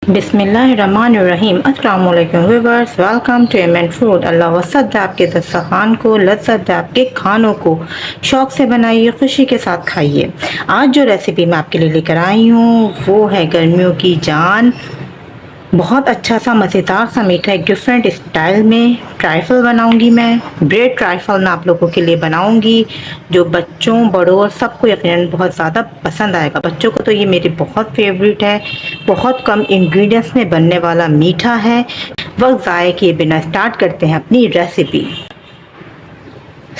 बिस्मिल्लाहिर्रहमानिर्रहीम। अस्सलाम वालेकुम viewers, welcome to M food. अल्लाह वसत दे आपके दस्तरखान को, लज्जत दे आपके खानों को। शौक़ से बनाइए, खुशी के साथ खाइए। आज जो रेसिपी मैं आपके लिए लेकर आई हूँ वो है गर्मियों की जान, बहुत अच्छा सा मज़ेदार सा मीठा, एक डिफरेंट स्टाइल में ट्राइफल बनाऊंगी मैं। ब्रेड ट्राइफल मैं आप लोगों के लिए बनाऊंगी जो बच्चों बड़ों और सबको यकीनन बहुत ज़्यादा पसंद आएगा। बच्चों को तो ये मेरी बहुत फेवरेट है। बहुत कम इंग्रेडिएंट्स में बनने वाला मीठा है। वक्त ज़ाय किए बिना स्टार्ट करते हैं अपनी रेसिपी।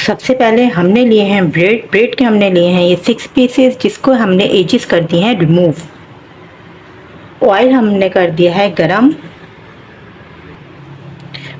सबसे पहले हमने लिए हैं ब्रेड के हमने लिए हैं ये 6 पीसेस, जिसको हमने एजेस कर दिए हैं रिमूव। ऑयल हमने कर दिया है गरम।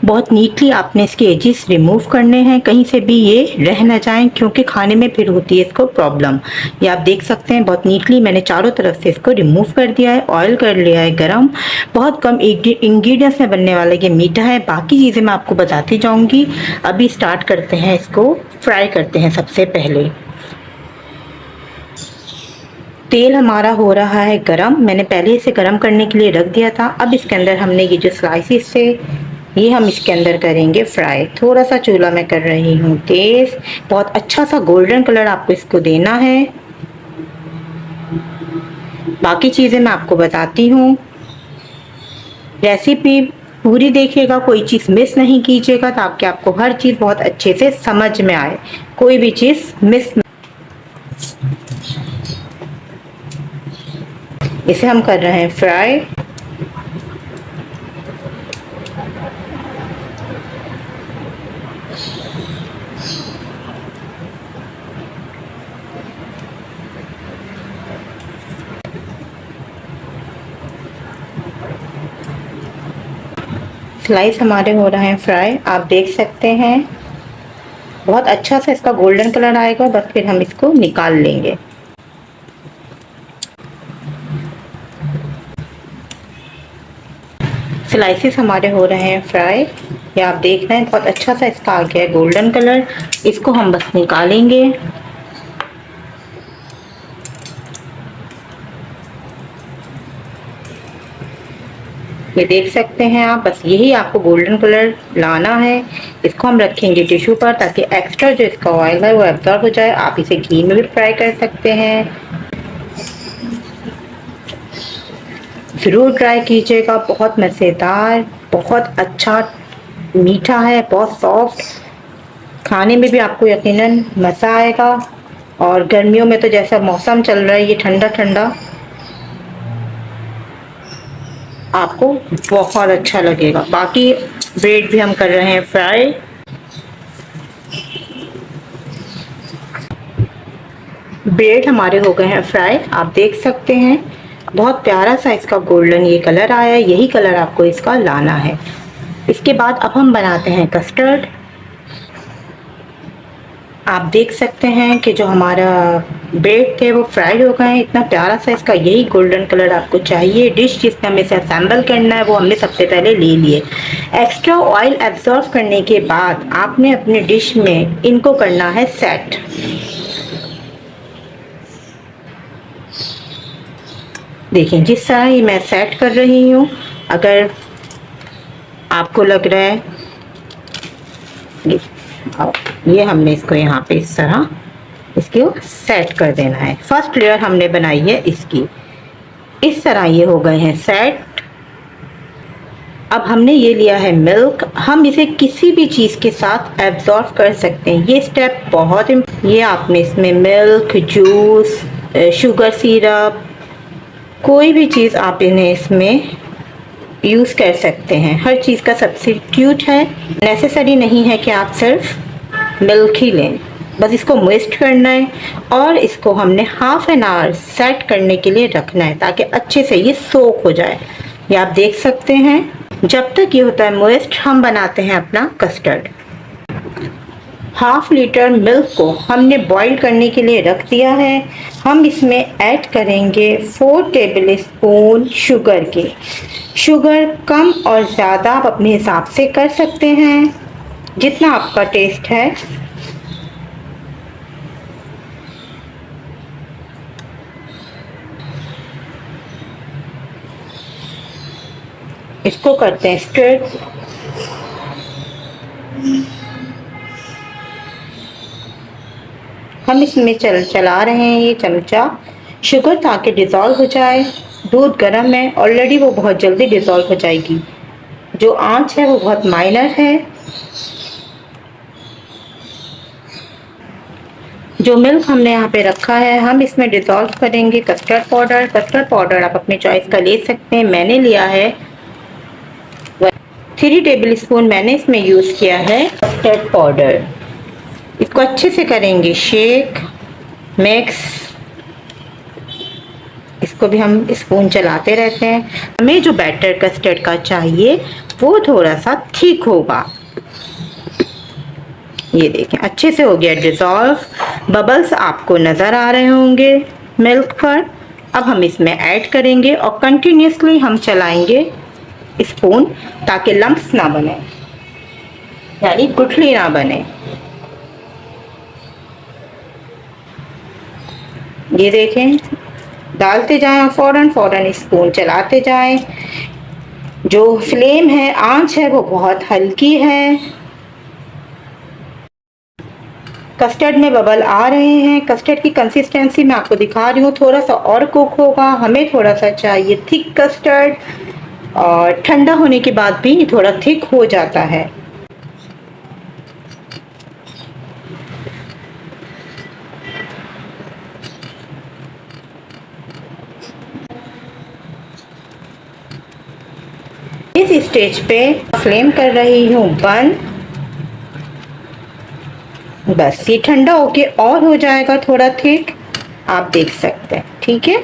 बहुत नीटली आपने इसके एजेस रिमूव करने हैं, कहीं से भी ये रह ना जाएं, क्योंकि खाने में फिर होती है इसको प्रॉब्लम। ये आप देख सकते हैं बहुत नीटली मैंने चारों तरफ से इसको रिमूव कर दिया है। ऑयल कर लिया है गरम। बहुत कम इंग्रेडिएंट्स में बनने वाला ये मीठा है, बाकी चीज़ें मैं आपको बताती जाऊंगी। अभी स्टार्ट करते हैं, इसको फ्राई करते हैं। सबसे पहले तेल हमारा हो रहा है गरम। मैंने पहले इसे गरम करने के लिए रख दिया था। अब इसके अंदर हमने ये जो स्लाइसिस थे ये हम इसके अंदर करेंगे फ्राई। थोड़ा सा चूल्हा मैं कर रही हूँ तेज। बहुत अच्छा सा गोल्डन कलर आपको इसको देना है। बाकी चीज़ें मैं आपको बताती हूँ। रेसिपी पूरी देखिएगा, कोई चीज़ मिस नहीं कीजिएगा, ताकि आपको हर चीज़ बहुत अच्छे से समझ में आए, कोई भी चीज़ मिस। इसे हम कर रहे हैं फ्राई। स्लाइस हमारे हो रहे हैं फ्राई, आप देख सकते हैं। बहुत अच्छा सा इसका गोल्डन कलर आएगा, बस फिर हम इसको निकाल लेंगे। स्लाइसेस हमारे हो रहे हैं फ्राई, ये आप देख रहे हैं। बहुत अच्छा सा इसका आ गया है गोल्डन कलर। इसको हम बस निकालेंगे। ये देख सकते हैं आप, बस यही आपको गोल्डन कलर लाना है। इसको हम रखेंगे टिश्यू पर, ताकि एक्स्ट्रा जो इसका ऑयल है वो एब्जॉर्ब हो जाए। आप इसे घी में भी फ्राई कर सकते हैं। ज़रूर ट्राई कीजिएगा, बहुत मज़ेदार, बहुत अच्छा मीठा है, बहुत सॉफ्ट। खाने में भी आपको यकीनन मज़ा आएगा। और गर्मियों में तो जैसा मौसम चल रहा है, ये ठंडा ठंडा आपको बहुत अच्छा लगेगा। बाकी ब्रेड भी हम कर रहे हैं फ्राई। ब्रेड हमारे हो गए हैं फ्राई, आप देख सकते हैं। बहुत प्यारा सा इसका गोल्डन ये कलर आया है, यही कलर आपको इसका लाना है। इसके बाद अब हम बनाते हैं कस्टर्ड। आप देख सकते हैं कि जो हमारा ब्रेड थे वो फ्राइड हो गए हैं। इतना प्यारा सा इसका यही गोल्डन कलर आपको चाहिए। डिश जिसमें हमें इसे असेंबल करना है वो हमने सबसे पहले ले लिए। एक्स्ट्रा ऑयल एब्जॉर्ब करने के बाद आपने अपने डिश में इनको करना है सेट। देखिए जिस तरह ये मैं सेट कर रही हूँ, अगर आपको लग रहा है ये हमने इसको यहाँ पे इस तरह इसको सेट कर देना है। फर्स्ट लेयर हमने बनाई है इसकी, इस तरह ये हो गए हैं सेट। अब हमने ये लिया है मिल्क, हम इसे किसी भी चीज़ के साथ एब्जॉर्ब कर सकते हैं। ये स्टेप बहुत ये आपने इसमें मिल्क, जूस, शुगर सिरप, कोई भी चीज़ आप इन्हें इसमें यूज़ कर सकते हैं। हर चीज़ का सब्स्टिट्यूट है। नेसेसरी नहीं है कि आप सिर्फ मिल्क ही लें, बस इसको मिक्स करना है। और इसको हमने हाफ एन आवर सेट करने के लिए रखना है, ताकि अच्छे से ये सोक हो जाए। ये आप देख सकते हैं। जब तक ये होता है मोइस्ट, हम बनाते हैं अपना कस्टर्ड। हाफ लीटर मिल्क को हमने बॉईल करने के लिए रख दिया है। हम इसमें ऐड करेंगे 4 टेबल स्पून शुगर की। शुगर कम और ज़्यादा आप अपने हिसाब से कर सकते हैं, जितना आपका टेस्ट है। इसको करते हैं स्ट्रेट। हम इसमें चला रहे हैं ये चमचा शुगर ताकि डिज़ोल्व हो जाए। दूध गर्म है ऑलरेडी, वो बहुत जल्दी डिज़ोल्व हो जाएगी। जो आंच है वो बहुत माइनर है। जो मिल्क हमने यहाँ पे रखा है हम इसमें डिज़ोल्व करेंगे कस्टर्ड पाउडर। कस्टर्ड पाउडर आप अपनी चॉइस का ले सकते हैं। मैंने लिया है 3 टेबल स्पून मैंने इसमें यूज़ किया है कस्टर्ड पाउडर। इसको अच्छे से करेंगे शेक मिक्स। इसको भी हम स्पून चलाते रहते हैं। हमें जो बैटर कस्टर्ड का चाहिए वो थोड़ा सा थिक होगा। ये देखें अच्छे से हो गया डिज़ोल्व। बबल्स आपको नज़र आ रहे होंगे मिल्क पर। अब हम इसमें ऐड करेंगे और कंटिन्यूसली हम चलाएंगे स्पून ताकि लम्प्स ना बने, यानी गुठली ना बने। ये देखें डालते जाएं और फौरन स्पून चलाते जाएं। जो फ्लेम है आंच है वो बहुत हल्की है। कस्टर्ड में बबल आ रहे हैं। कस्टर्ड की कंसिस्टेंसी मैं आपको दिखा रही हूँ, थोड़ा सा और कुक होगा। हमें थोड़ा सा चाहिए थिक कस्टर्ड, और ठंडा होने के बाद भी थोड़ा थिक हो जाता है। इस स्टेज पे फ्लेम कर रही हूँ बंद। बस ये ठंडा होके और हो जाएगा थोड़ा थिक, आप देख सकते हैं। ठीक है,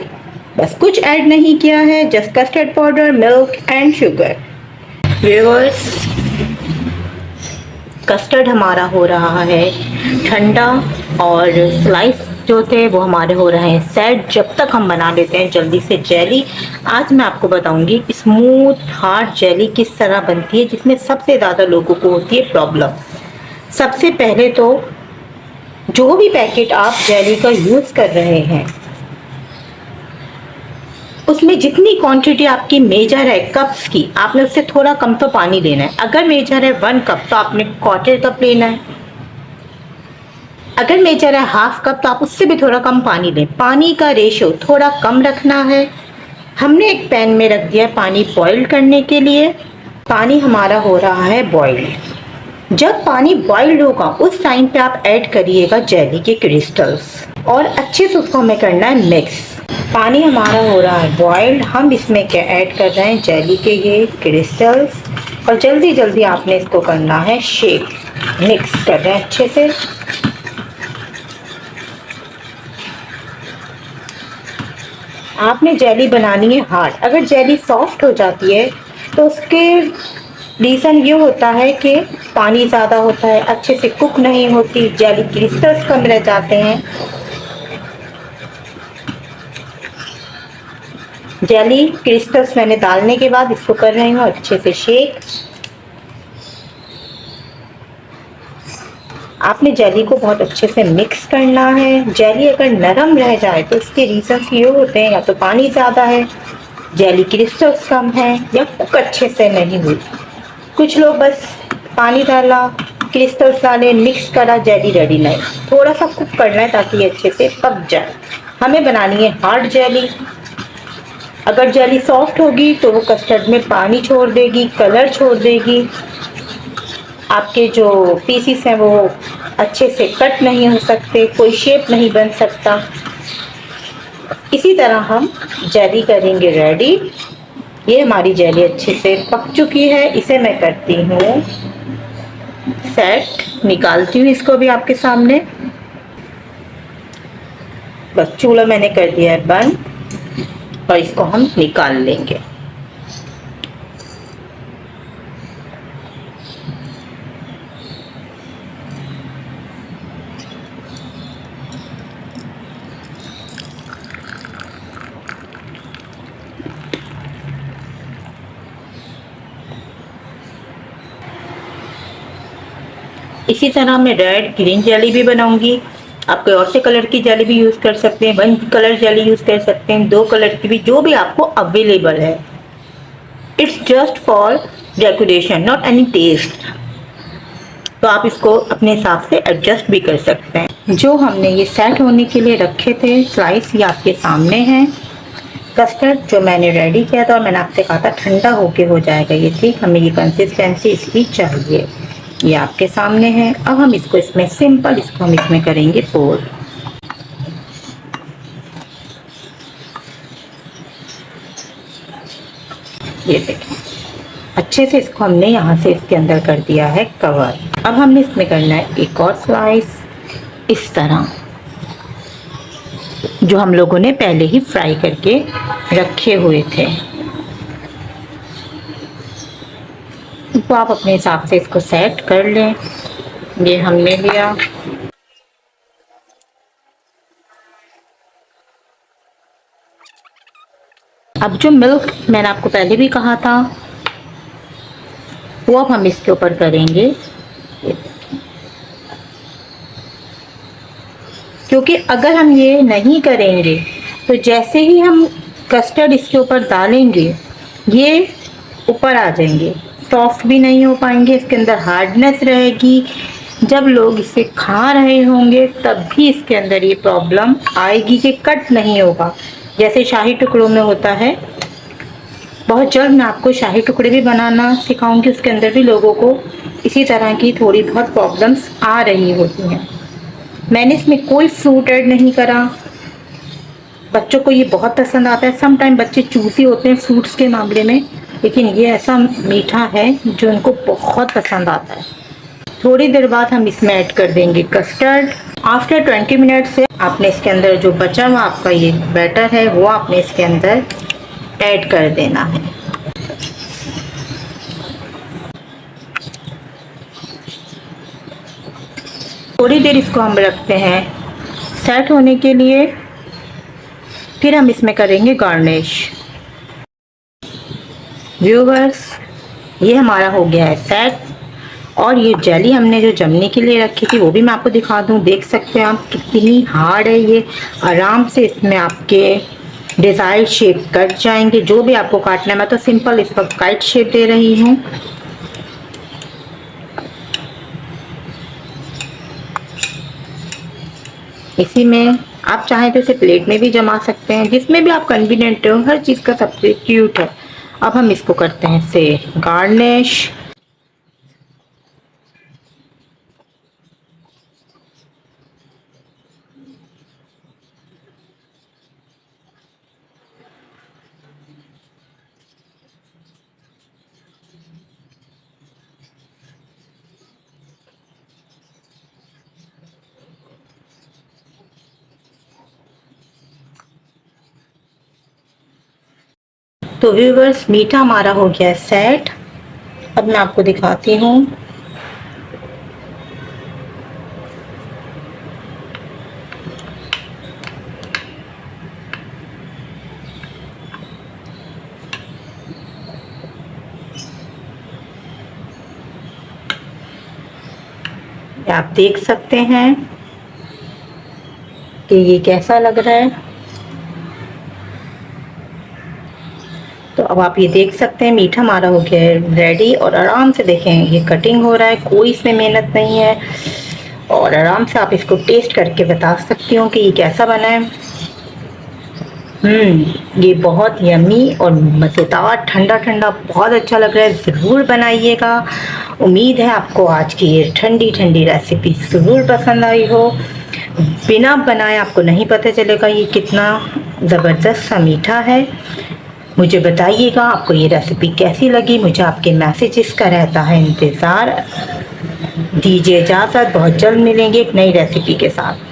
बस कुछ ऐड नहीं किया है, just custard powder milk and sugar. Viewers custard हमारा हो रहा है ठंडा और स्लाइस जो थे वो हमारे हो रहे हैं सेट। जब तक हम बना लेते हैं जल्दी से जेली। आज मैं आपको बताऊंगी स्मूथ हार्ड जेली किस तरह बनती है, जिसमें सबसे ज़्यादा लोगों को होती है प्रॉब्लम। सबसे पहले तो जो भी पैकेट आप जेली का यूज़ कर रहे हैं उसमें जितनी क्वांटिटी आपकी मेजर है कप्स की, आपने उससे थोड़ा कम तो पानी लेना है। अगर मेजर है 1 कप तो आपने 1/4 कप लेना है। अगर मेजर है 1/2 कप तो आप उससे भी थोड़ा कम पानी लें। पानी का रेशो थोड़ा कम रखना है। हमने एक पैन में रख दिया पानी बॉईल करने के लिए। पानी हमारा हो रहा है बॉईल। जब पानी बॉइल्ड होगा उस टाइम पे आप ऐड करिएगा जेली के क्रिस्टल्स और अच्छे से उसको हमें करना है मिक्स। पानी हमारा हो रहा है बॉइल्ड, हम इसमें क्या ऐड कर रहे हैं जेली के ये क्रिस्टल्स, और जल्दी जल्दी आपने इसको करना है शेक। मिक्स कर रहे हैं अच्छे से। आपने जेली बनानी है हार्ड। अगर जेली सॉफ्ट हो जाती है तो उसके रीज़न ये होता है कि पानी ज़्यादा होता है, अच्छे से कुक नहीं होती, जेली क्रिस्टल्स कम रह जाते हैं। जेली क्रिस्टल्स मैंने डालने के बाद इसको कर रही हूँ अच्छे से शेक। आपने जेली को बहुत अच्छे से मिक्स करना है। जेली अगर नरम रह जाए तो इसके रीज़न्स ये होते हैं, या तो पानी ज़्यादा है, जेली क्रिस्टल्स कम है, या कुक अच्छे से नहीं हुई। कुछ लोग बस पानी डाला, क्रिस्टल्स डाले, मिक्स करा, जेली रेडी नहीं। थोड़ा सा कुक करना है ताकि ये अच्छे से पक जाए। हमें बनानी है हार्ड जेली। अगर जेली सॉफ्ट होगी तो वो कस्टर्ड में पानी छोड़ देगी, कलर छोड़ देगी, आपके जो पीसीस हैं वो अच्छे से कट नहीं हो सकते, कोई शेप नहीं बन सकता। इसी तरह हम जेली करेंगे रेडी। ये हमारी जेली अच्छे से पक चुकी है। इसे मैं करती हूँ सेट, निकालती हूँ इसको भी आपके सामने। बस चूल्हा मैंने कर दिया है बंद और इसको हम निकाल लेंगे। इसी तरह मैं रेड ग्रीन जेली भी बनाऊंगी। आप कोई और से कलर की जेली भी यूज़ कर सकते हैं, 1 कलर जेली यूज़ कर सकते हैं, 2 कलर की भी, जो भी आपको अवेलेबल है। It's just for decoration, not any taste. तो आप इसको अपने हिसाब से एडजस्ट भी कर सकते हैं। जो हमने ये सेट होने के लिए रखे थे स्लाइस, ये आपके सामने हैं। कस्टर्ड जो मैंने रेडी किया था और मैंने आपसे कहा था ठंडा होके हो जाएगा ये, ठीक हमें ये कंसिस्टेंसी इसकी चाहिए। ये आपके सामने है। अब हम इसको इसमें सिंपल इसको हम इसमें करेंगे पोर। ये देखें, अच्छे से इसको हमने यहाँ से इसके अंदर कर दिया है कवर। अब हमने इसमें करना है एक और स्लाइस इस तरह, जो हम लोगों ने पहले ही फ्राई करके रखे हुए थे। तो आप अपने हिसाब से इसको सेट कर लें। ये हमने लिया। अब जो मिल्क मैंने आपको पहले भी कहा था वो अब हम इसके ऊपर करेंगे, क्योंकि अगर हम ये नहीं करेंगे तो जैसे ही हम कस्टर्ड इसके ऊपर डालेंगे ये ऊपर आ जाएंगे, सॉफ्ट भी नहीं हो पाएंगे, इसके अंदर हार्डनेस रहेगी। जब लोग इसे खा रहे होंगे तब भी इसके अंदर ये प्रॉब्लम आएगी कि कट नहीं होगा, जैसे शाही टुकड़ों में होता है। बहुत जल्द मैं आपको शाही टुकड़े भी बनाना सिखाऊंगी, उसके अंदर भी लोगों को इसी तरह की थोड़ी बहुत प्रॉब्लम्स आ रही होती हैं। मैंने इसमें कोई फ्रूट ऐड नहीं करा। बच्चों को ये बहुत पसंद आता है। सम टाइम बच्चे चूसी होते हैं फ्रूट्स के मामले में, लेकिन ये ऐसा मीठा है जो उनको बहुत पसंद आता है। थोड़ी देर बाद हम इसमें ऐड कर देंगे कस्टर्ड। आफ्टर 20 मिनट से आपने इसके अंदर जो बचा हुआ आपका ये बैटर है वो आपने इसके अंदर ऐड कर देना है। थोड़ी देर इसको हम रखते हैं सेट होने के लिए, फिर हम इसमें करेंगे गार्निश। व्यूअर्स, ये हमारा हो गया है सेट। और ये जेली हमने जो जमने के लिए रखी थी वो भी मैं आपको दिखा दूं। देख सकते हैं आप कितनी हार्ड है ये। आराम से इसमें आपके डिज़ायर शेप कट जाएंगे, जो भी आपको काटना है। मैं तो सिंपल इस पर काइट शेप दे रही हूँ। इसी में आप चाहें तो इसे प्लेट में भी जमा सकते हैं, जिसमें भी आप कन्वीनियंट हो। हर चीज़ का सब्स्टिट्यूट है। अब हम इसको करते हैं से गार्निश। तो व्यूअर्स, मीठा हमारा हो गया है सेट। अब मैं आपको दिखाती हूँ। आप देख सकते हैं कि ये कैसा लग रहा है। तो अब आप ये देख सकते हैं मीठा हमारा हो गया है रेडी। और आराम से देखें ये कटिंग हो रहा है, कोई इसमें मेहनत नहीं है। और आराम से आप इसको टेस्ट करके बता सकती हूँ कि ये कैसा बना है। ये बहुत यमी और मज़ेदार, ठंडा ठंडा बहुत अच्छा लग रहा है। ज़रूर बनाइएगा। उम्मीद है आपको आज की ये ठंडी ठंडी रेसिपी ज़रूर पसंद आई हो। बिना बनाए आपको नहीं पता चलेगा ये कितना ज़बरदस्त सा मीठा है। मुझे बताइएगा आपको ये रेसिपी कैसी लगी। मुझे आपके मैसेजेस का रहता है इंतज़ार। दीजिए इजाज़त, बहुत जल्द मिलेंगे एक नई रेसिपी के साथ।